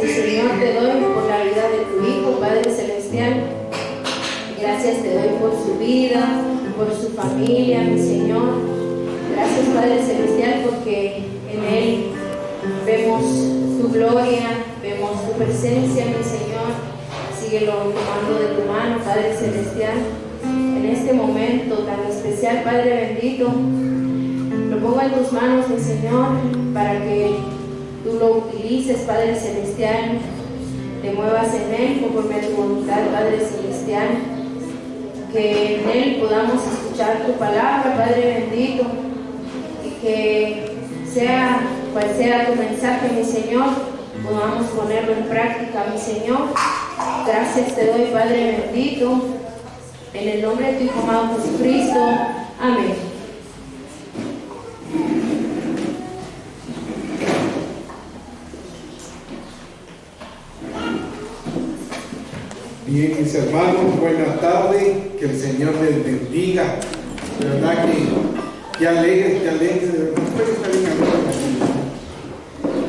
Señor, te doy por la vida de tu Hijo, Padre Celestial. Gracias te doy por su vida, por su familia, mi Señor. Gracias, Padre Celestial, porque en Él vemos tu gloria, vemos tu presencia, mi Señor. Síguelo tomando de tu mano, Padre Celestial. En este momento tan especial, Padre bendito, lo pongo en tus manos, mi Señor, para que tú lo utilices, Padre Celestial, te muevas en Él conforme a tu voluntad, Padre Celestial, que en Él podamos escuchar tu palabra, Padre bendito, y que sea cual sea tu mensaje, mi Señor, podamos ponerlo en práctica, mi Señor. Gracias te doy, Padre bendito, en el nombre de tu Hijo amado Jesucristo. Amén. Bien, mis hermanos, buena tarde, que el Señor les bendiga. De verdad que alegre,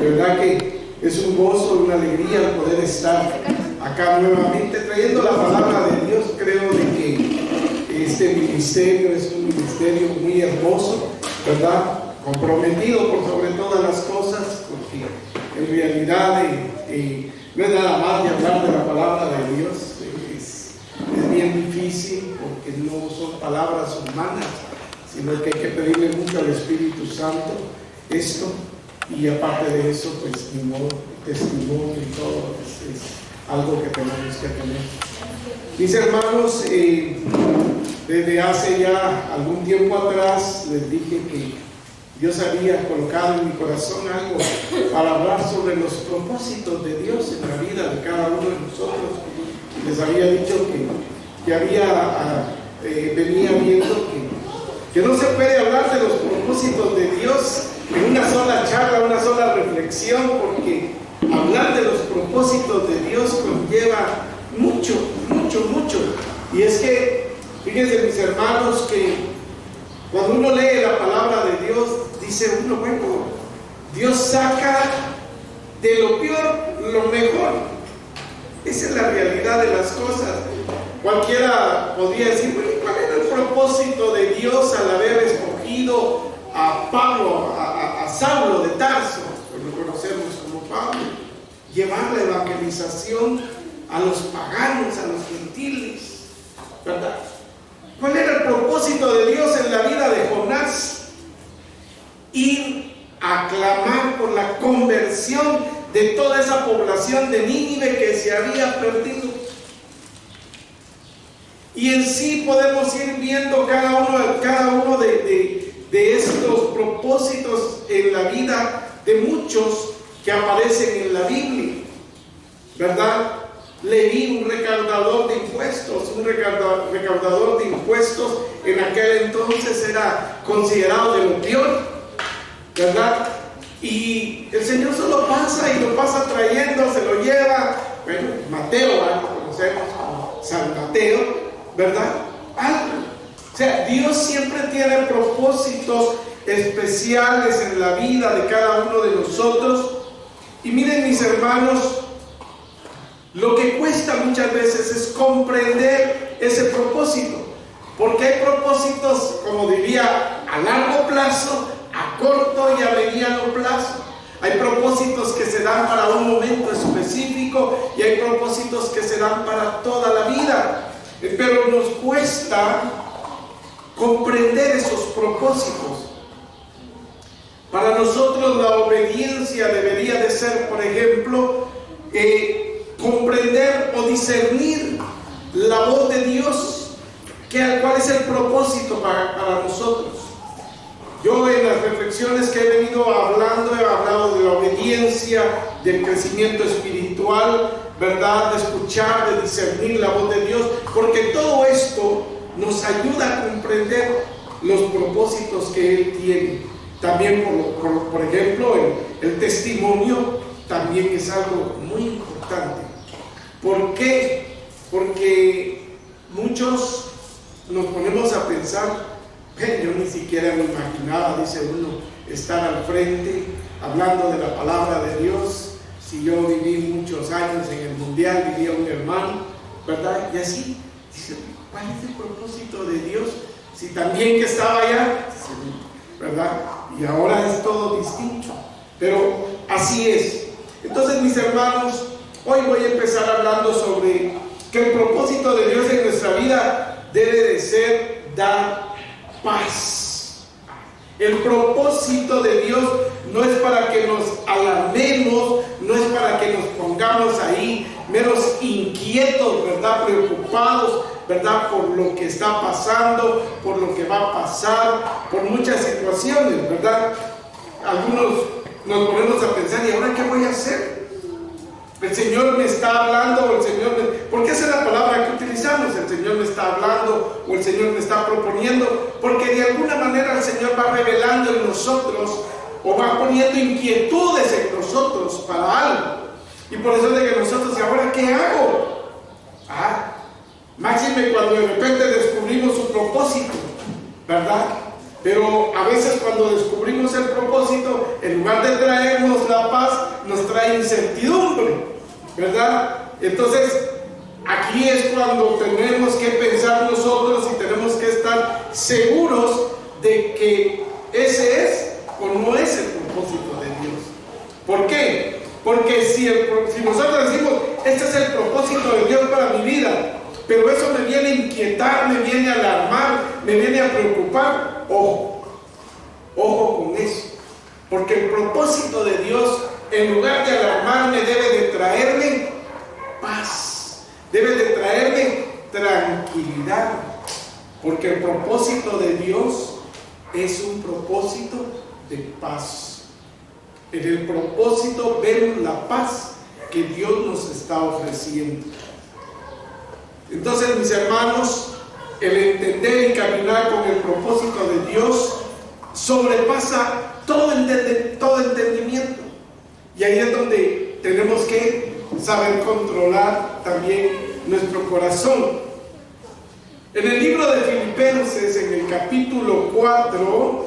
de verdad que es un gozo, una alegría poder estar acá nuevamente trayendo la palabra de Dios. Creo de que este ministerio es un ministerio muy hermoso, ¿verdad? Comprometido por sobre todas las cosas, porque en realidad no es nada más de hablar de la palabra de Dios. Es bien difícil porque no son palabras humanas, sino que hay que pedirle mucho al Espíritu Santo esto, y aparte de eso, pues ni modo, testimonio y todo es algo que tenemos que tener. Mis hermanos, desde hace ya algún tiempo atrás les dije que Dios había colocado en mi corazón algo para hablar sobre los propósitos de Dios en la vida de cada uno de nosotros. Les había dicho que venía viendo que no se puede hablar de los propósitos de Dios en una sola charla, una sola reflexión, porque hablar de los propósitos de Dios conlleva mucho. Y es que, fíjense mis hermanos, que cuando uno lee la palabra de Dios, dice uno, bueno, Dios saca de lo peor lo mejor. Esa es la realidad de las cosas. Cualquiera podría decir, bueno, ¿cuál era el propósito de Dios al haber escogido a Pablo, a Saulo de Tarso, pues lo conocemos como Pablo, llevar la evangelización a los paganos, a los gentiles, ¿verdad? ¿Cuál era el propósito de Dios en la vida de Jonás? Ir a clamar por la conversión de toda esa población de Nínive que se había perdido. Y en sí podemos ir viendo cada uno de estos propósitos en la vida de muchos que aparecen en la Biblia, ¿verdad? Leví un recaudador de impuestos. Un recaudador de impuestos en aquel entonces era considerado de lo peor, ¿verdad? Y el Señor solo pasa y lo pasa trayendo, se lo lleva. Bueno, Mateo, lo conocemos como San Mateo, ¿verdad? O sea, Dios siempre tiene propósitos especiales en la vida de cada uno de nosotros. Y miren, mis hermanos, lo que cuesta muchas veces es comprender ese propósito, porque hay propósitos, como diría, a largo plazo, a corto y a mediano plazo. Hay propósitos que se dan para un momento específico y hay propósitos que se dan para toda la vida. Pero nos cuesta comprender esos propósitos. Para nosotros la obediencia debería de ser, por ejemplo, comprender o discernir la voz de Dios, cuál es el propósito para nosotros. Yo en las reflexiones que he venido hablando, he hablado de la obediencia, del crecimiento espiritual, ¿verdad? De escuchar, de discernir la voz de Dios, porque todo esto nos ayuda a comprender los propósitos que Él tiene. También, por ejemplo, el testimonio también es algo muy importante. ¿Por qué? Porque muchos nos ponemos a pensar, yo ni siquiera me imaginaba, dice uno, estar al frente hablando de la palabra de Dios. si yo viví muchos años en el mundial, vivía un hermano, ¿verdad? Y así, dice, ¿cuál es el propósito de Dios? Si también que estaba allá, ¿verdad? Y ahora es todo distinto, pero así es. Entonces, mis hermanos, hoy voy a empezar hablando sobre que el propósito de Dios en nuestra vida debe de ser dar paz. El propósito de Dios no es para que nos alarmemos, no es para que nos pongamos ahí menos inquietos, ¿verdad? Preocupados, ¿verdad? Por lo que está pasando, por lo que va a pasar, por muchas situaciones, ¿verdad? Algunos nos ponemos a pensar, ¿y ahora qué voy a hacer? El Señor me está hablando, o el Señor me... porque esa es la palabra que utilizamos, el Señor me está hablando, o el Señor me está proponiendo, porque de alguna manera el Señor va revelando en nosotros, o va poniendo inquietudes en nosotros para algo. Y por eso es de que nosotros, ¿y ahora qué hago? Máxime cuando de repente descubrimos su propósito, ¿verdad? Pero a veces cuando descubrimos el propósito, en lugar de traernos la paz, nos trae incertidumbre, ¿verdad? Entonces, aquí es cuando tenemos que pensar nosotros y tenemos que estar seguros de que ese es o no es el propósito de Dios. ¿Por qué? Porque si nosotros decimos, este es el propósito de Dios para mi vida, pero eso me viene a inquietar, me viene a alarmar, me viene a preocupar, ojo con eso, porque el propósito de Dios, en lugar de alarmarme, debe de traerme paz, debe de traerme tranquilidad, porque el propósito de Dios es un propósito de paz. En el propósito vemos la paz que Dios nos está ofreciendo. Entonces, mis hermanos, el entender y caminar con el propósito de Dios sobrepasa todo entendimiento. Y ahí es donde tenemos que saber controlar también nuestro corazón. En el libro de Filipenses, en el capítulo 4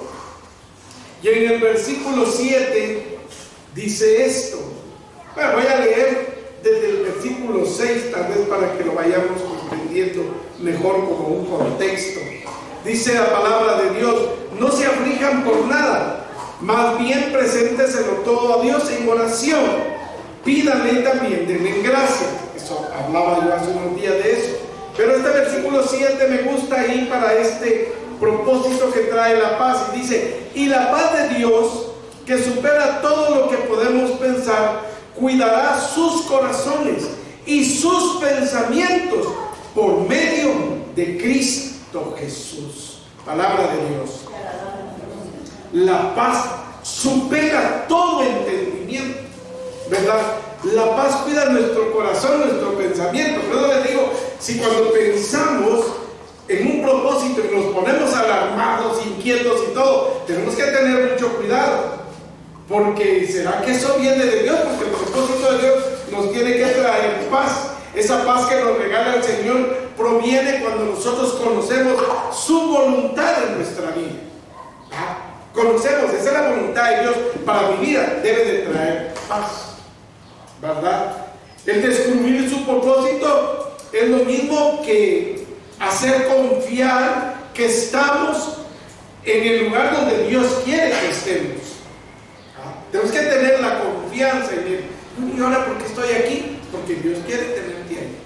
y en el versículo 7, dice esto. Bueno, voy a leer desde el versículo 6, tal vez para que lo vayamos comprendiendo mejor como un contexto. Dice la palabra de Dios: no se aflijan por nada, más bien presénteselo todo a Dios en oración, pídanle también, denle gracia. Eso hablaba yo hace unos días de eso, pero este versículo 7 me gusta ahí para este propósito que trae la paz, y dice: y la paz de Dios, que supera todo lo que podemos pensar, cuidará sus corazones y sus pensamientos por medio de Cristo Jesús. Palabra de Dios. La paz supera todo entendimiento, ¿verdad? La paz cuida nuestro corazón, nuestro pensamiento. Por eso les digo, si cuando pensamos en un propósito y nos ponemos alarmados, inquietos y todo, tenemos que tener mucho cuidado. Porque ¿será que eso viene de Dios? Porque el propósito de Dios nos tiene que traer paz. Esa paz que nos regala el Señor proviene cuando nosotros conocemos su voluntad en nuestra vida. Conocemos, esa es la voluntad de Dios para mi vida, debe de traer paz, ¿verdad? El descubrir su propósito es lo mismo que hacer confiar que estamos en el lugar donde Dios quiere que estemos. Tenemos que tener la confianza en Él. ¿Y ahora por qué estoy aquí? Porque Dios quiere tenerte ahí.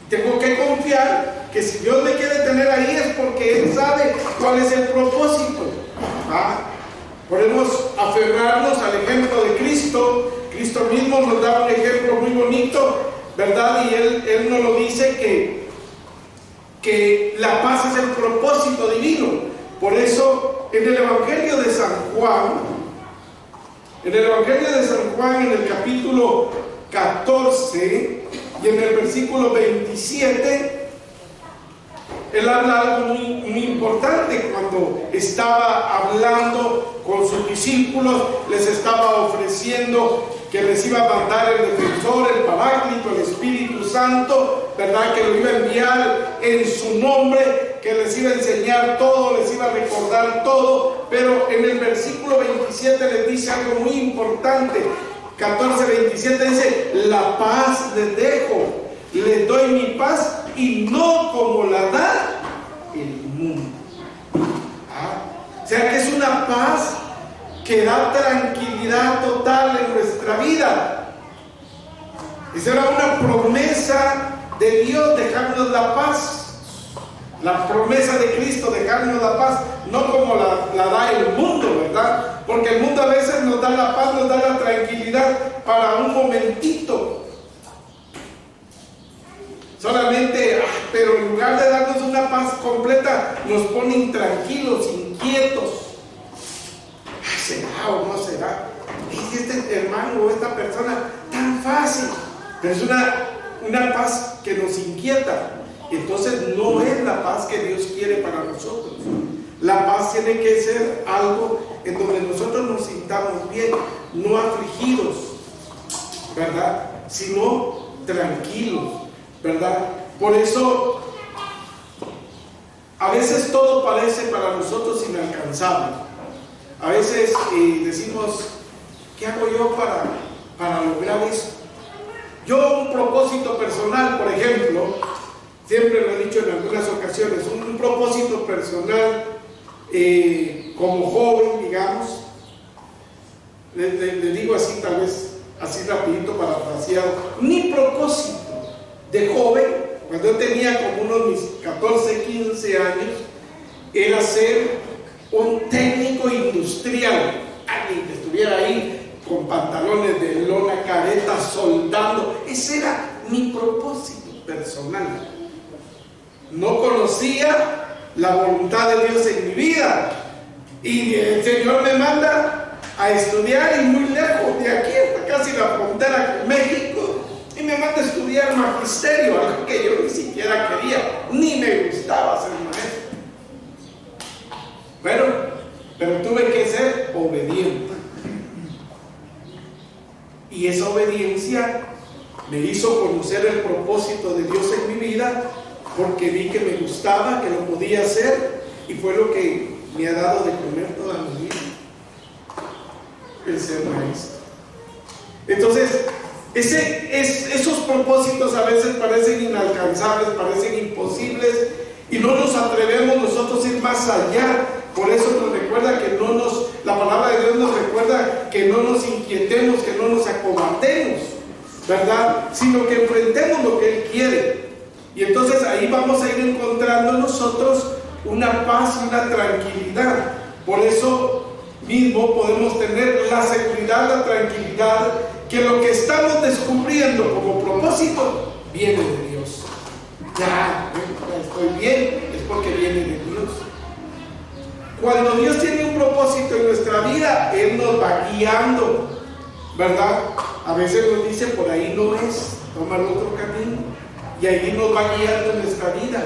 Tengo que confiar que si Dios me quiere tener ahí es porque Él sabe cuál es el propósito. Podemos aferrarnos al ejemplo de Cristo. Cristo mismo nos da un ejemplo muy bonito, ¿verdad? Y Él nos lo dice que la paz es el propósito divino. Por eso en el Evangelio de San Juan, en el capítulo 14 y en el versículo 27, Él habla algo muy importante. Cuando estaba hablando con sus discípulos, les estaba ofreciendo que les iba a mandar el defensor, el Paráclito, el Espíritu Santo, ¿verdad? Que lo iba a enviar en su nombre, que les iba a enseñar todo, les iba a recordar todo. Pero en el versículo 27 les dice algo muy importante: 14:27 dice: la paz les dejo, les doy mi paz y no como la da el mundo. O sea que es una paz que da tranquilidad total en nuestra vida. Esa era una promesa de Dios, dejarnos la paz. La promesa de Cristo, dejarnos la paz, no como la da el mundo, ¿verdad? Porque el mundo a veces nos da la paz, nos da la tranquilidad para un momentito. Solamente, pero en lugar de darnos una paz completa, nos pone intranquilos, inquietos. ¿Será o no será? ¿Es este hermano o esta persona tan fácil? Pero es una paz que nos inquieta. Entonces no es la paz que Dios quiere para nosotros. La paz tiene que ser algo en donde nosotros nos sintamos bien, no afligidos, ¿verdad? Sino tranquilos, ¿verdad? Por eso a veces todo parece para nosotros inalcanzable. A veces decimos: ¿qué hago yo para lograr eso? Yo, un propósito personal, por ejemplo, siempre lo he dicho en algunas ocasiones, un propósito personal como joven, digamos, le digo así, tal vez así rapidito, parafraseado. Mi propósito de joven, cuando yo tenía como unos mis 14, 15 años, era ser un técnico industrial, alguien que estuviera ahí con pantalones de lona, caretas, soldando. Ese era mi propósito personal. No conocía la voluntad de Dios en mi vida, y el Señor me manda a estudiar, y muy lejos de aquí, hasta casi la frontera con México, y me manda a estudiar magisterio, algo que yo ni siquiera quería, ni me gustaba ser maestro. Bueno, pero tuve que ser obediente, y esa obediencia me hizo conocer el propósito de Dios en mi vida, porque vi que me gustaba, que lo podía hacer, y fue lo que me ha dado de comer toda mi vida, el ser maestro. Entonces, esos propósitos a veces parecen inalcanzables, parecen imposibles, y no nos atrevemos nosotros a ir más allá. Por eso nos recuerda que la palabra de Dios nos recuerda que no nos inquietemos, que no nos acobardemos, ¿verdad? Sino que enfrentemos lo que Él quiere. Y entonces ahí vamos a ir encontrando nosotros una paz y una tranquilidad. Por eso mismo podemos tener la seguridad, la tranquilidad, que lo que estamos descubriendo como propósito viene de Dios. Ya estoy bien, es porque viene de Dios. Cuando Dios tiene un propósito en nuestra vida, Él nos va guiando, ¿verdad? A veces nos dice: por ahí no es, toma el otro camino. Y ahí nos va guiando en nuestra vida.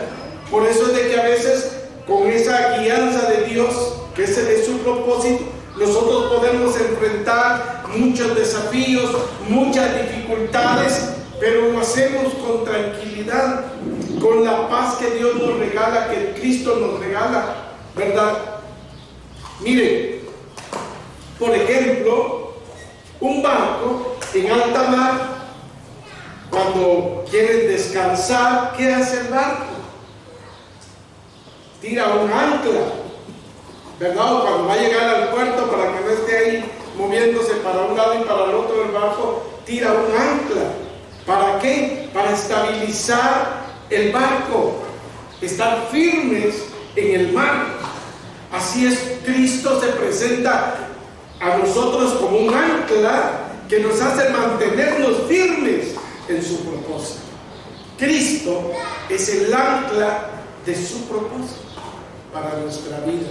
Por eso es de que a veces, con esa guianza de Dios, que ese es su propósito, nosotros podemos enfrentar muchos desafíos, muchas dificultades, pero lo hacemos con tranquilidad, con la paz que Dios nos regala, que Cristo nos regala, ¿verdad? Miren, por ejemplo, un barco en alta mar, cuando quieren descansar, ¿qué hace el barco? Tira un ancla, ¿verdad? O cuando va a llegar al puerto, para que no esté ahí moviéndose para un lado y para el otro del barco, tira un ancla. ¿Para qué? Para estabilizar el barco, estar firmes en el mar. Así es, Cristo se presenta a nosotros como un ancla que nos hace mantenernos firmes en su propósito. Cristo es el ancla de su propósito para nuestra vida.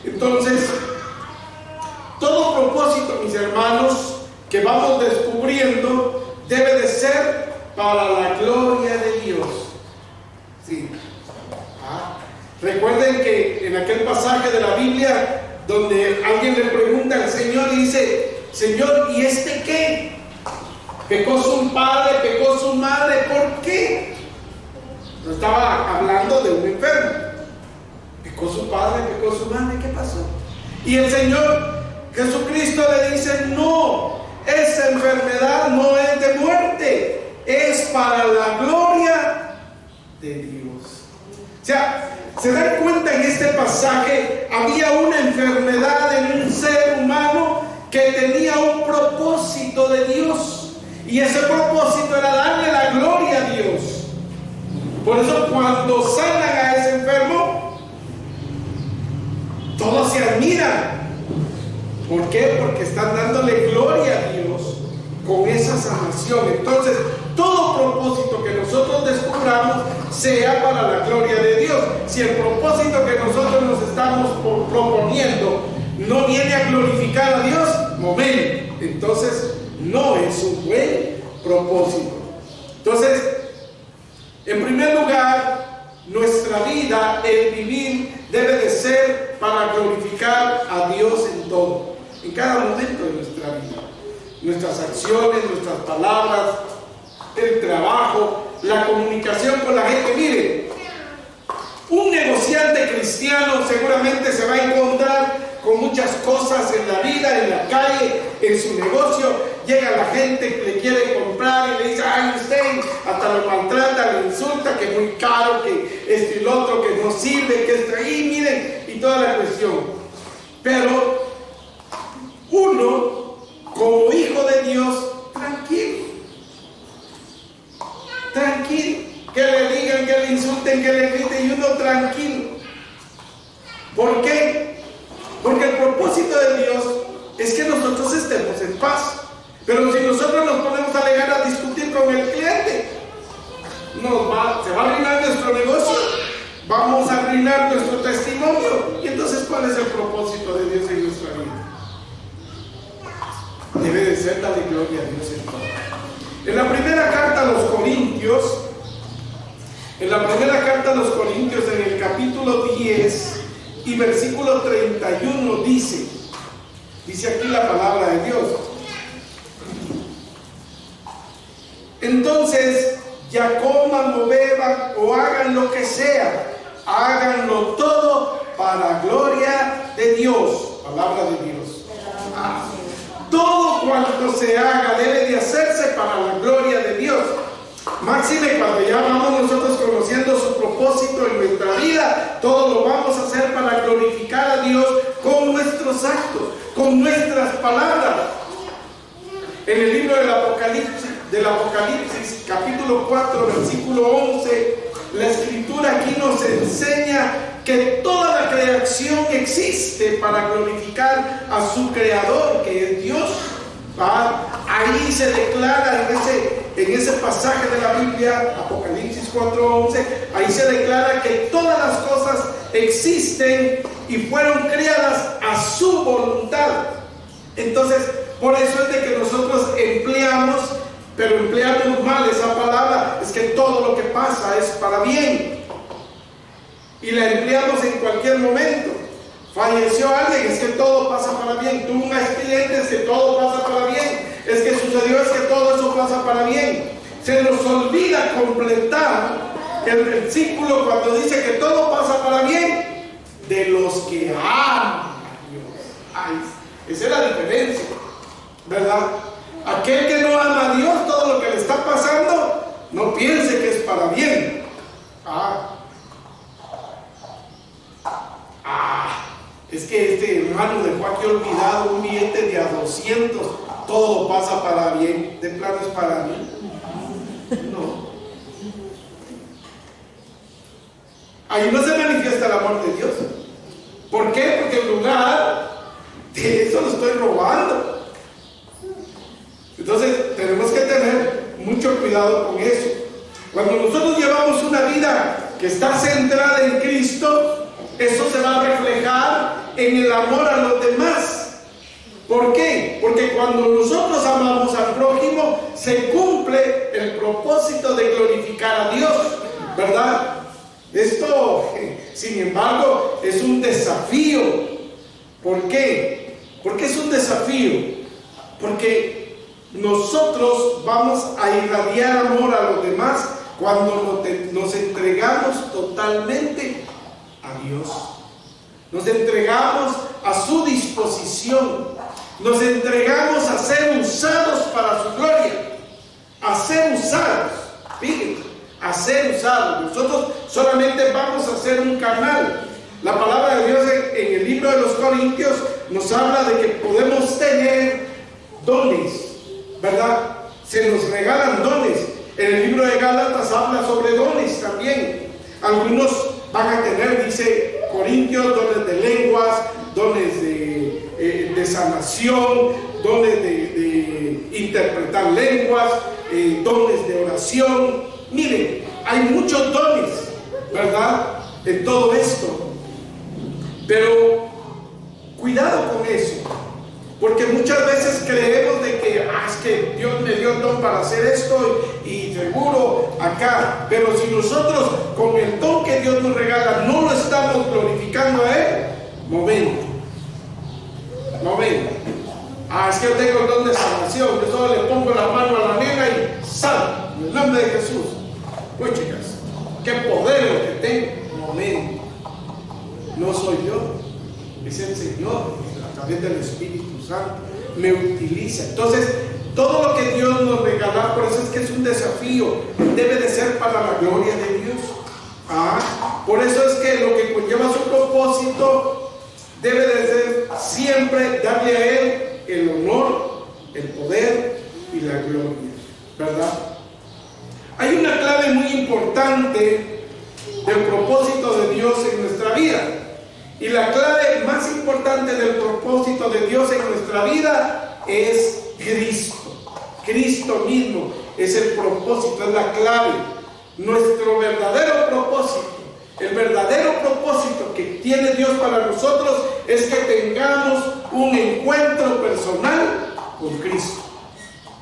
Entonces, todo propósito, mis hermanos, que vamos descubriendo, debe de ser para la gloria de Dios. Sí. Recuerden que en aquel pasaje de la Biblia donde alguien le pregunta al Señor y dice: Señor, ¿y este qué? Pecó su padre, pecó su madre, ¿por qué? No estaba hablando de un enfermo. Pecó su padre, pecó su madre, ¿qué pasó? Y el Señor Jesucristo le dice: no, esa enfermedad no es de muerte, es para la gloria de Dios. O sea, se dan cuenta, en este pasaje había una enfermedad en un ser humano que tenía un propósito de Dios, y ese propósito era darle la gloria a Dios. Por eso cuando sanan a ese enfermo, todos se admiran. ¿Por qué? Porque están dándole gloria a Dios con esa sanación. Entonces, todo propósito que nosotros descubramos sea para la gloria de Dios. Si el propósito que nosotros nos estamos proponiendo no viene a glorificar a Dios, momento, entonces no es un buen propósito. Entonces, en primer lugar, nuestra vida, el vivir, debe de ser para glorificar a Dios en todo, en cada momento de nuestra vida. Nuestras acciones, nuestras palabras, el trabajo, la comunicación con la gente. Mire, un negociante cristiano seguramente se va a encontrar con muchas cosas en la vida, en la calle, en su negocio. Llega la gente que le quiere comprar y le dice: ay, usted, hasta lo maltrata, lo insulta, que es muy caro, que esto y lo otro, que no sirve, que esto ahí, miren, y toda la cuestión. Pero uno, como hijo de Dios, tranquilo, que le digan, que le insulten, que le griten, y uno tranquilo. ¿Por qué? Porque el propósito de Dios es que nosotros estemos en paz. Pero si nosotros nos ponemos a alegar, a discutir con el cliente, se va a arruinar nuestro negocio, vamos a arruinar nuestro testimonio. Y entonces, ¿cuál es el propósito de Dios en nuestra vida? Debe de ser darle gloria a Dios en todo. En la primera carta a los Corintios, en el capítulo 10 y versículo 31 dice aquí la palabra de Dios: entonces, ya coman o beban o hagan lo que sea, háganlo todo para gloria de Dios. Palabra de Dios. Todo cuanto se haga debe de hacerse para la gloria de Dios. Máxime cuando ya vamos nosotros conociendo su propósito en nuestra vida, todo lo vamos a hacer para glorificar a Dios con nuestros actos, con nuestras palabras. En el libro del Apocalipsis, capítulo 4, versículo 11, la escritura aquí nos enseña que toda la creación existe para glorificar a su creador, que es Dios. Ahí se declara en ese pasaje de la Biblia, Apocalipsis 4:11, ahí se declara que todas las cosas existen y fueron creadas a su voluntad. Entonces, por eso es de que nosotros empleamos mal esa palabra. Es que todo lo que pasa es para bien, y la empleamos en cualquier momento. Falleció alguien, es que todo pasa para bien. Tuvo un accidente, es que todo pasa para bien. Es que sucedió, es que todo eso pasa para bien. Se nos olvida completar el versículo cuando dice que todo pasa para bien de los que aman a Dios. Esa es la diferencia, ¿verdad? Aquel que no ama a Dios, todo lo que le está pasando, no piense que es para bien. Es que este hermano dejó aquí olvidado un billete de a 200. Todo pasa para bien. ¿De plano es para mí? No. Ahí no se manifiesta el amor de Dios. ¿Por qué? Porque en lugar de eso lo estoy robando. Entonces tenemos que tener mucho cuidado con eso. Cuando nosotros llevamos una vida que está centrada en Cristo, eso se va a reflejar en el amor a los demás. ¿Por qué? Porque cuando nosotros amamos al prójimo, se cumple el propósito de glorificar a Dios, ¿verdad? Esto, sin embargo, es un desafío. ¿Por qué? ¿Por qué es un desafío? Porque nosotros vamos a irradiar amor a los demás cuando nos entregamos totalmente a Dios. Nos entregamos a su disposición. Nos entregamos a ser usados para su gloria. A ser usados. Fíjense, a ser usados. Nosotros solamente vamos a ser un canal. La palabra de Dios en el libro de los Corintios nos habla de que podemos tener dones, ¿verdad? Se nos regalan dones. En el libro de Gálatas habla sobre dones también. Algunos van a tener, dice Corintios, dones de lenguas, dones de sanación, dones de interpretar lenguas, dones de oración. Miren, hay muchos dones, ¿verdad? En todo esto. Pero cuidado con eso, porque muchas veces creemos de que es que Dios me dio el don para hacer esto y seguro acá, pero si nosotros con el don que Dios nos regala no lo estamos glorificando a Él, momento, es que yo tengo el don de sanación, yo solo le pongo la mano a la nena y sal, en el nombre de Jesús. Pues chicas, qué poder lo que tengo, momento. No soy yo, es el Señor, a través del Espíritu Santo, me utiliza. Entonces, todo lo que Dios nos regala, por eso es que es un desafío, debe de ser para la gloria de Dios. Por eso es que lo que conlleva su propósito debe de ser siempre darle a Él el honor, el poder y la gloria, ¿verdad? Hay una clave muy importante del propósito de Dios en nuestra vida. Y la clave más importante del propósito de Dios en nuestra vida es Cristo. Cristo mismo es el propósito, es la clave. Nuestro verdadero propósito, el verdadero propósito que tiene Dios para nosotros es que tengamos un encuentro personal con Cristo.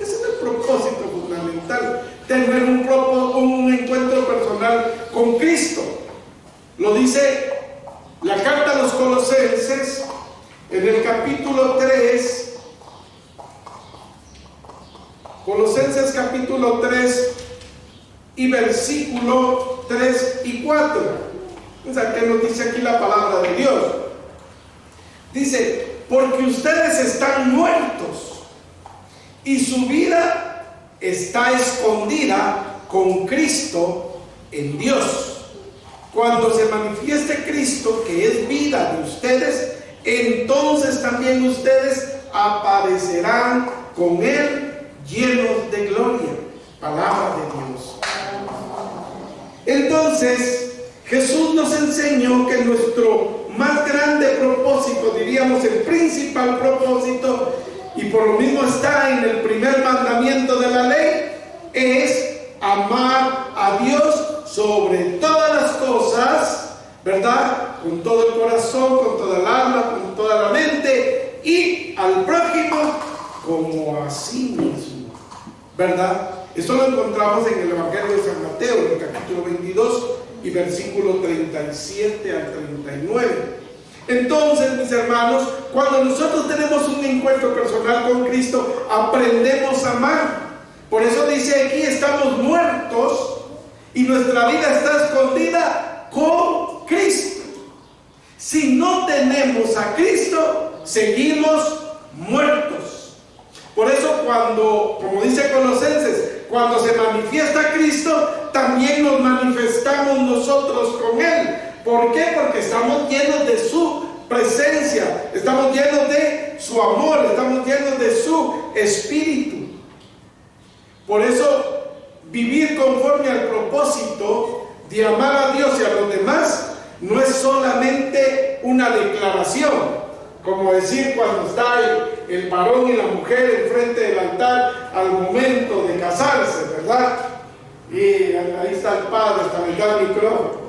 Ese es el propósito fundamental, tener un encuentro personal con Cristo. Lo dice la carta a los Colosenses, en el capítulo 3, Colosenses capítulo 3 y versículo 3 y 4. O sea, ¿qué nos dice aquí la palabra de Dios? Dice, porque ustedes están muertos y su vida está escondida con Cristo en Dios. Cuando se manifieste Cristo, que es vida de ustedes, entonces también ustedes aparecerán con Él llenos de gloria. Palabra de Dios. Entonces, Jesús nos enseñó que nuestro más grande propósito, diríamos el principal propósito, y por lo mismo está en el primer mandamiento de la ley, es amar a Dios sobre todas las cosas, ¿verdad? Con todo el corazón, con toda el alma, con toda la mente, y al prójimo como a sí mismo, ¿verdad? Esto lo encontramos en el Evangelio de San Mateo, en el capítulo 22 y versículo 37 al 39. Entonces, mis hermanos, cuando nosotros tenemos un encuentro personal con Cristo, aprendemos a amar. Por eso dice aquí, estamos muertos y nuestra vida está escondida con Cristo. Si no tenemos a Cristo, seguimos muertos. Por eso cuando, como dice Colosenses, cuando se manifiesta Cristo, también nos manifestamos nosotros con Él. ¿Por qué? Porque estamos llenos de su presencia, estamos llenos de su amor, estamos llenos de su espíritu. Por eso, vivir conforme al propósito de amar a Dios y a los demás no es solamente una declaración, como decir cuando está el varón y la mujer enfrente del altar al momento de casarse, ¿verdad? Y ahí está el padre, hasta le da el micrófono.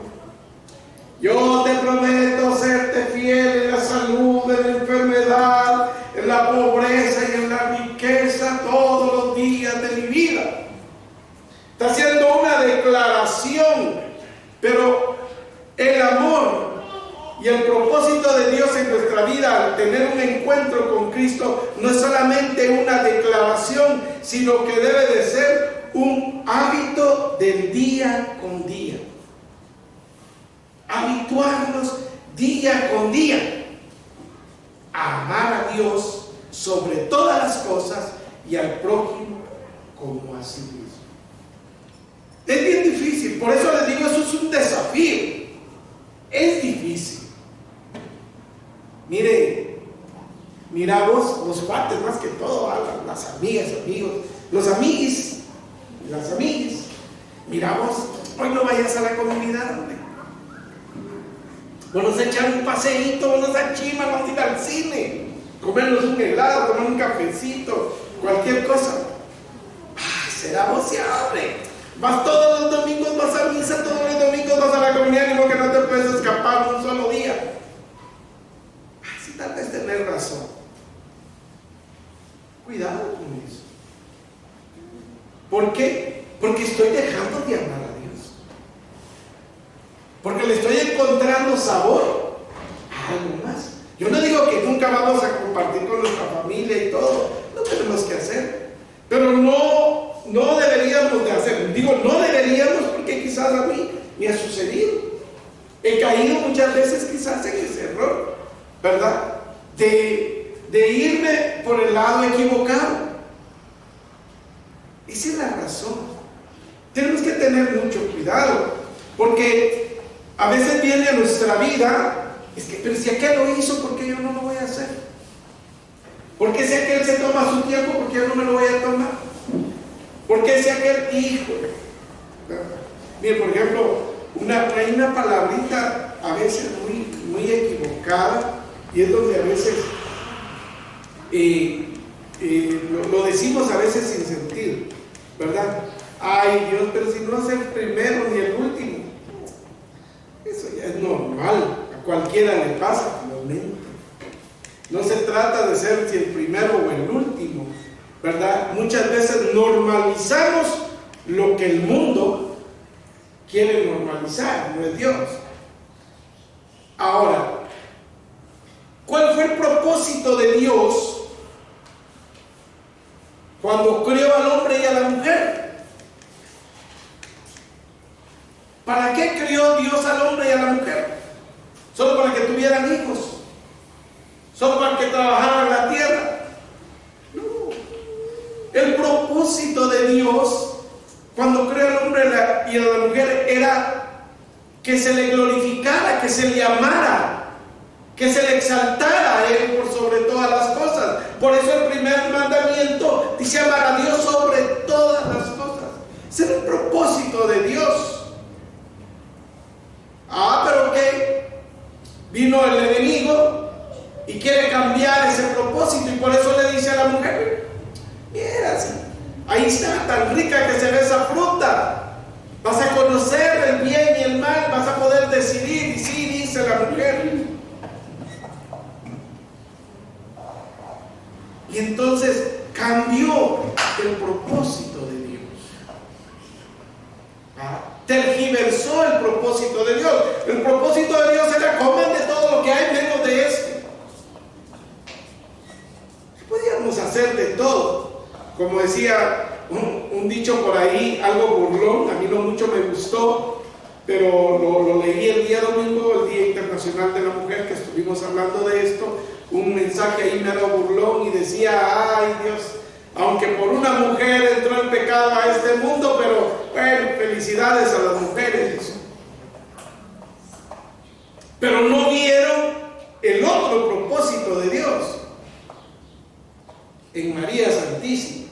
Yo te prometo serte fiel en la salud, en la enfermedad, en la pobreza y en la riqueza todos los días de mi vida. Está haciendo una declaración, pero el amor y el propósito de Dios en nuestra vida al tener un encuentro con Cristo no es solamente una declaración, sino que debe de ser un hábito del día con día. Habituarnos día con día a amar a Dios sobre todas las cosas y al prójimo como a sí mismo. Es bien difícil, por eso les digo, eso es un desafío. Es difícil. Mira vos, los cuates más que todo, las amigas, amigos, los amiguis, las amiguis. Mira vos, hoy no vayas a la comunidad, hombre. Vamos a echar un paseíto, vamos a Chima, vamos a ir al cine, comernos un helado, tomar un cafecito, cualquier cosa. Ay, será vos ya, hombre. Vas todos los domingos, vas a misa, todos los domingos vas a la comunidad, y no que no te puedes escapar un solo día. Ay, sí, tal vez tenés razón. Cuidado con eso. ¿Por qué? Porque estoy dejando de amar a Dios. Porque le estoy encontrando sabor a algo más. Yo no digo que nunca vamos a compartir con nuestra familia y todo. No tenemos que hacer. Pero no deberíamos de hacer. Digo, no deberíamos porque quizás a mí me ha sucedido. He caído muchas veces quizás en ese error, ¿verdad? De irme por el lado equivocado. Esa es la razón. Tenemos que tener mucho cuidado, porque a veces viene a nuestra vida, pero si aquel lo hizo, ¿por qué yo no lo voy a hacer? Porque si aquel se toma su tiempo, ¿por qué yo no me lo voy a tomar? Porque si aquel hijo, mire, por ejemplo, hay una palabrita a veces muy equivocada, y es donde a veces lo decimos a veces sin sentido, ¿verdad? Ay Dios, pero si no es el primero ni el último. Eso ya es normal, a cualquiera le pasa, momento. No se trata de ser si el primero o el último, ¿verdad? Muchas veces normalizamos lo que el mundo quiere normalizar, no es Dios. Ahora, ¿cuál fue el propósito de Dios cuando creó al hombre y a la mujer? ¿Para qué creó Dios al hombre y a la mujer? ¿Solo para que tuvieran hijos? ¿Solo para que trabajaran la tierra? No. El propósito de Dios cuando creó al hombre y a la mujer era que se le glorificara, que se le amara, que se le exaltara a Él por sobre todas las cosas. Por eso el primer mandamiento dice amar a Dios sobre todas las cosas. Ese es el propósito de Dios. Pero ¿qué? Vino el enemigo y quiere cambiar ese propósito, y por eso le dice a la mujer: mira, ahí está, tan rica que se ve esa fruta, vas a conocer el bien y el mal, vas a poder decidir. Y sí, dice la mujer. Y entonces cambió el propósito de Dios. Tergiversó el propósito de Dios. El propósito de Dios era: comen de todo lo que hay menos de este. Podíamos hacer de todo. Como decía un dicho por ahí, algo burlón, a mí no mucho me gustó, pero lo leí el día domingo, el Día Internacional de la Mujer, que estuvimos hablando de esto. Un mensaje ahí mero burlón, y decía: ay Dios, aunque por una mujer entró el pecado a este mundo, pero bueno, felicidades a las mujeres. Pero no vieron el otro propósito de Dios en María Santísima,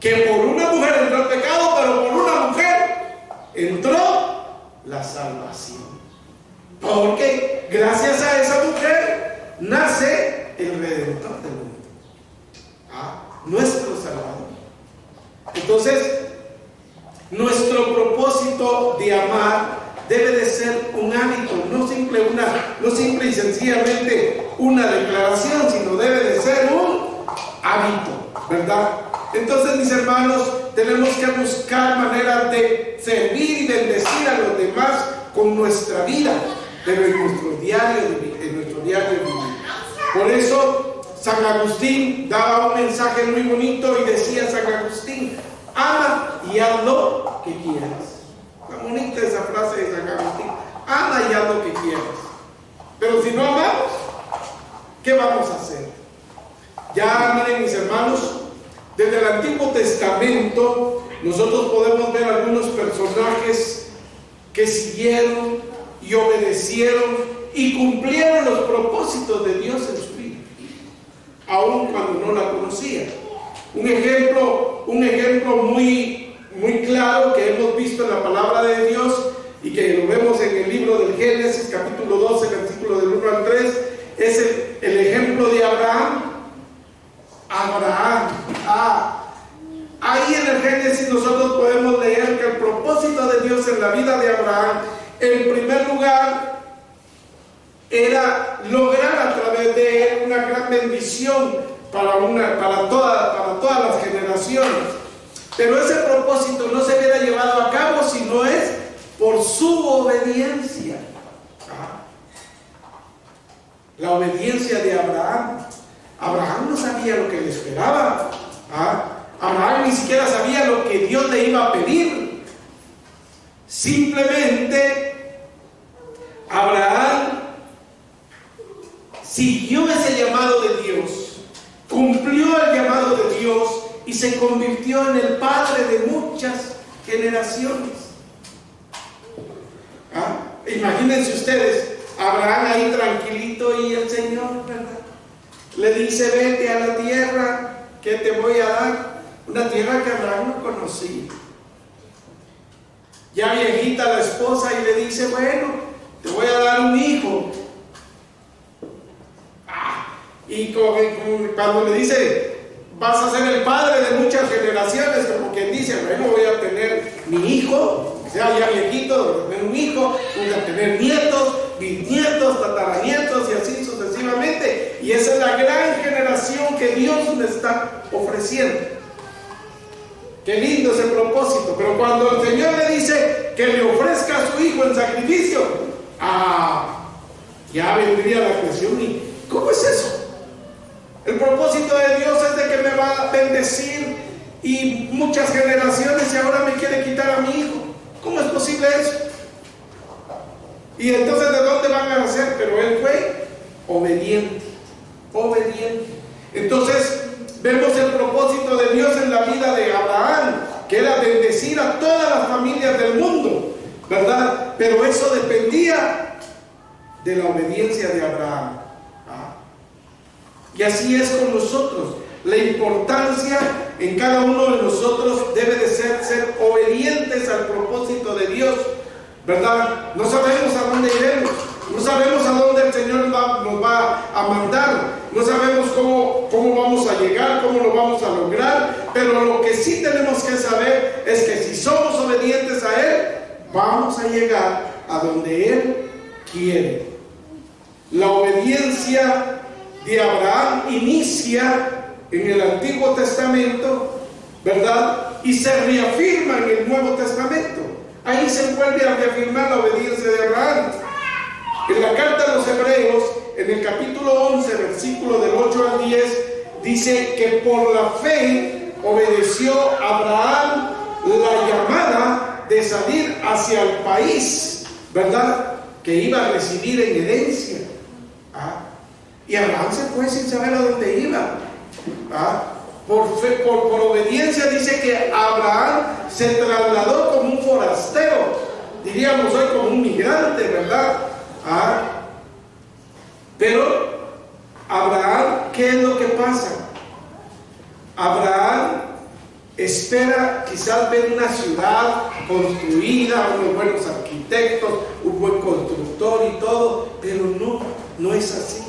que por una mujer entró el pecado, pero por una mujer entró la salvación. Porque gracias a esa mujer nace el Redentor del mundo, nuestro Salvador. Entonces, nuestro propósito de amar debe de ser un hábito, no simple y sencillamente una declaración, sino debe de ser un hábito, ¿verdad? Entonces, mis hermanos, tenemos que buscar maneras de servir y bendecir a los demás con nuestra vida, pero en nuestro diario vivir. Por eso San Agustín daba un mensaje muy bonito y decía San Agustín: ama y haz lo que quieras. Está bonita esa frase de San Agustín: ama y haz lo que quieras. Pero si no amamos, ¿qué vamos a hacer? Ya, miren mis hermanos, desde el Antiguo Testamento nosotros podemos ver algunos personajes que siguieron y obedecieron y cumplieron los propósitos de Dios en su vida, aun cuando no la conocían. Un ejemplo muy claro que hemos visto en la palabra de Dios y que lo vemos en el libro del Génesis, capítulo 12, versículo del 1 al 3, es el ejemplo de Abraham. Ahí en el Génesis nosotros podemos leer que el propósito de Dios en la vida de Abraham, en primer lugar, era lograr a través de él una gran bendición para todas las generaciones. Pero ese propósito no se hubiera llevado a cabo si no es por su obediencia. La obediencia de Abraham. Abraham no sabía lo que le esperaba. Abraham ni siquiera sabía lo que Dios le iba a pedir. Simplemente Abraham siguió ese llamado de Dios, cumplió el llamado de Dios y se convirtió en el padre de muchas generaciones. Imagínense ustedes, Abraham ahí tranquilito y el Señor, ¿verdad?, le dice: vete a la tierra que te voy a dar, una tierra que Abraham no conocía. Ya viejita la esposa y le dice: bueno, te voy a dar un hijo. Y cuando le dice: vas a ser el padre de muchas generaciones, como quien dice: bueno, voy a tener mi hijo, o sea, ya viejito, voy a tener un hijo, voy a tener nietos, bisnietos, tataranietos y así sucesivamente. Y esa es la gran generación que Dios me está ofreciendo. Qué lindo ese propósito. Pero cuando el Señor le dice que le ofrezca a su hijo en sacrificio, ya vendría la cuestión: ¿y cómo es eso? El propósito de Dios es de que me va a bendecir y muchas generaciones, y ahora me quiere quitar a mi hijo. ¿Cómo es posible eso? Y entonces, ¿de dónde van a nacer? Pero él fue obediente. Entonces vemos el propósito de Dios en la vida de Abraham, que era bendecir a todas las familias del mundo, ¿verdad? Pero eso dependía de la obediencia de Abraham. Y así es con nosotros. La importancia en cada uno de nosotros debe de ser obedientes al propósito de Dios, ¿verdad? No sabemos a dónde iremos, no sabemos a dónde el Señor nos va a mandar, no sabemos cómo vamos a llegar, cómo lo vamos a lograr, pero lo que sí tenemos que saber es que si somos obedientes a Él, vamos a llegar a donde Él quiere. La obediencia de Abraham inicia en el Antiguo Testamento, ¿verdad? Y se reafirma en el Nuevo Testamento. Ahí se vuelve a reafirmar la obediencia de Abraham. En la carta a los Hebreos, en el capítulo 11, versículo del 8 al 10, dice que por la fe obedeció Abraham la llamada de salir hacia el país, ¿verdad?, que iba a recibir en herencia. Y Abraham se fue sin saber a dónde iba. Por fe, por obediencia, dice que Abraham se trasladó como un forastero, diríamos hoy como un migrante, ¿verdad? Pero Abraham, ¿qué es lo que pasa? Abraham espera quizás ver una ciudad construida, unos buenos arquitectos, un buen constructor y todo, pero no es así,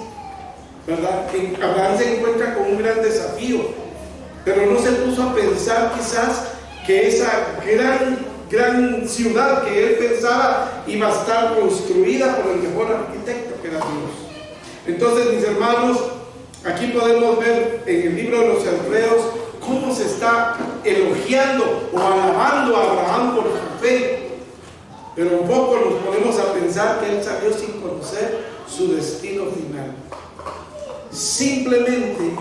¿verdad? Abraham se encuentra con un gran desafío, pero no se puso a pensar quizás que esa gran ciudad que él pensaba iba a estar construida por el mejor arquitecto, que era Dios. Entonces, mis hermanos, aquí podemos ver en el libro de los Hebreos cómo se está elogiando o alabando a Abraham por su fe, pero un poco nos ponemos a pensar que él salió sin conocer su destino final. Simplemente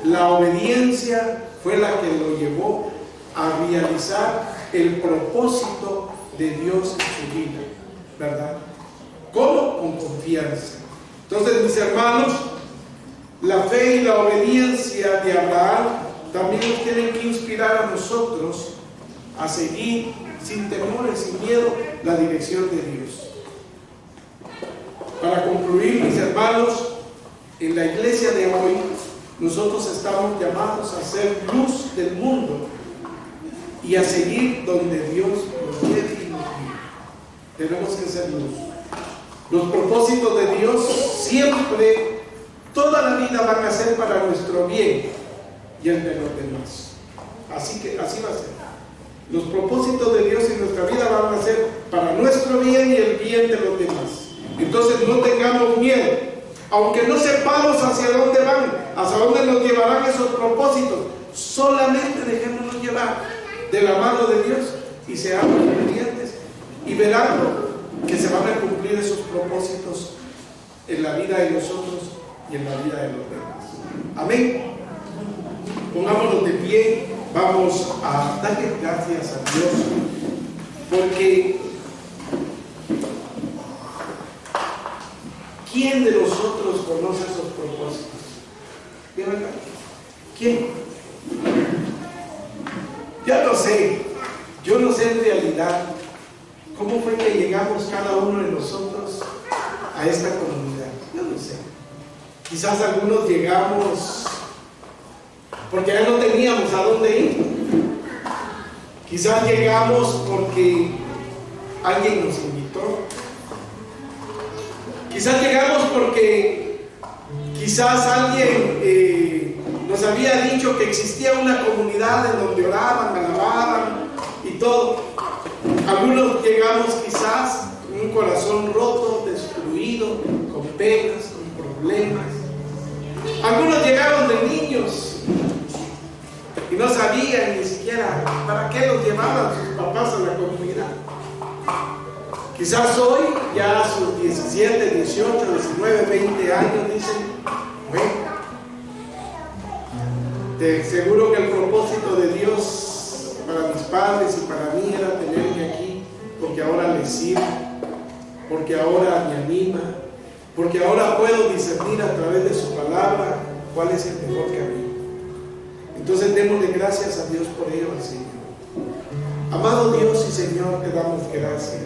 la obediencia fue la que lo llevó a realizar el propósito de Dios en su vida, ¿verdad? ¿Cómo? Con confianza. Entonces, mis hermanos, La fe y la obediencia de Abraham también nos tienen que inspirar a nosotros a seguir sin temor y sin miedo la dirección de Dios. Para concluir, mis hermanos, en la iglesia de hoy nosotros estamos llamados a ser luz del mundo y a seguir donde Dios nos quiere y nos guíe. Tenemos que ser luz. Los propósitos de Dios siempre, toda la vida van a ser para nuestro bien y el de los demás. Así va a ser. Los propósitos de Dios en nuestra vida van a ser para nuestro bien y el bien de los demás. Entonces no tengamos miedo, aunque no sepamos hacia dónde van, hacia dónde nos llevarán esos propósitos, solamente dejémonos llevar de la mano de Dios y seamos obedientes y verán que se van a cumplir esos propósitos en la vida de nosotros y en la vida de los demás. Amén. Pongámonos de pie, vamos a darle gracias a Dios, porque ¿quién de nosotros conoce esos propósitos? ¿De verdad? ¿Quién? Yo no sé en realidad cómo fue que llegamos cada uno de nosotros a esta comunidad. Yo no sé. Quizás algunos llegamos porque ya no teníamos a dónde ir. Quizás llegamos porque alguien nos invitó. Quizás llegamos porque quizás alguien nos había dicho que existía una comunidad en donde oraban, alababan y todo. Algunos llegamos quizás con un corazón roto, destruido, con penas, con problemas. Algunos llegaron de niños y no sabían ni siquiera para qué los llevaban sus papás a la comunidad. Quizás hoy, ya a sus 17, 18, 19, 20 años, dicen, bueno, te aseguro que el propósito de Dios para mis padres y para mí era tenerme aquí, porque ahora les sirvo, porque ahora me anima, porque ahora puedo discernir a través de su palabra cuál es el mejor camino. Entonces démosle gracias a Dios por ello al Señor. Amado Dios y Señor, te damos gracias,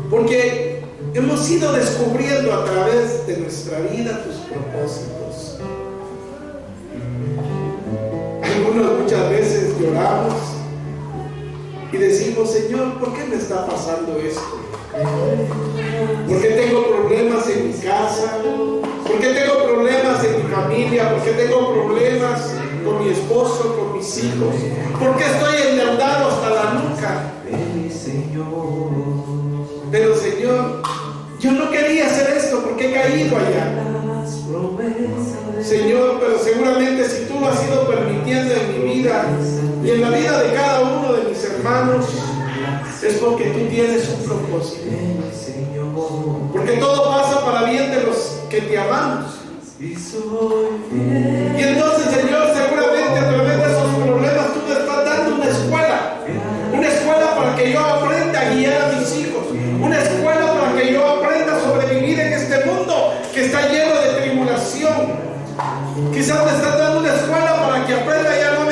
porque hemos ido descubriendo a través de nuestra vida tus propósitos. Algunos muchas veces lloramos y decimos, Señor, ¿por qué me está pasando esto? ¿Por qué tengo problemas en mi casa? ¿Por qué tengo problemas en mi familia? ¿Por qué tengo problemas con mi esposo, con mis hijos? ¿Por qué estoy endeudado hasta la nuca? Pero Señor, yo no quería hacer esto porque he caído allá. Señor, pero seguramente si tú lo has ido permitiendo en mi vida y en la vida de cada uno de mis hermanos, es porque tú tienes un propósito. Porque todo pasa para bien de los que te amamos. Y entonces, Señor, seguramente a través de esos problemas tú me estás dando una escuela para que yo aprenda a guiar a mis hijos, una escuela para que yo aprenda a sobrevivir en este mundo que está lleno de tribulación. Quizás me estás dando una escuela para que aprenda a no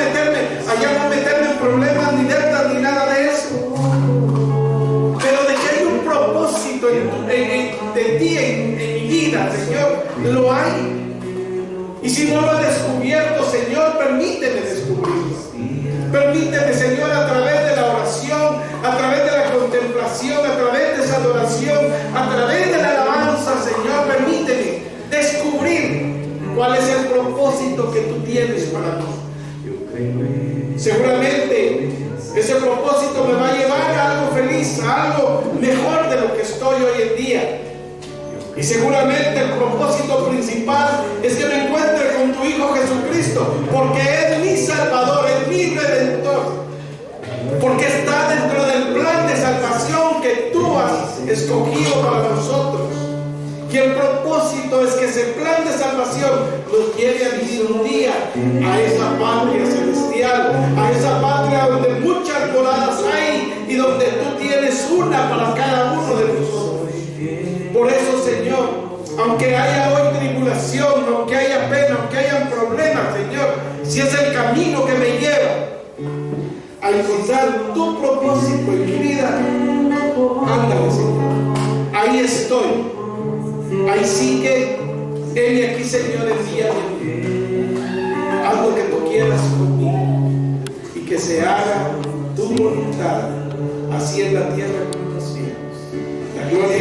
meterme en problemas ni deudas ni nada de eso. Pero de que hay un propósito de ti en mi vida, Señor, lo hay. Y si no lo he descubierto, Señor, permíteme descubrirlo. Permíteme, Señor, a través de la oración, a través de la contemplación, a través de esa adoración, a través de la alabanza, Señor, permíteme descubrir cuál es el propósito que tú tienes para mí. Seguramente ese propósito me va a llevar a algo feliz, a algo mejor de lo que estoy hoy en día. Y seguramente el propósito principal es que me encuentre con tu Hijo Jesucristo, porque es mi Salvador, es mi Redentor, porque está dentro del plan de salvación que tú has escogido para nosotros. Y el propósito es que ese plan de salvación nos lleve a vivir un día a esa patria celestial, a esa patria donde muchas moradas hay y donde tú tienes una para cada uno de nosotros. Por eso, Señor, Aunque haya hoy tribulación, aunque haya pena, aunque hayan problemas, Señor, si es el camino que me lleva a encontrar tu propósito en mi vida, ándale, Señor. Ahí estoy. Ahí sigue. Heme aquí, Señor, el día de hoy. Haz lo que tú quieras conmigo y que se haga tu voluntad, así en la tierra como en los cielos. La gloria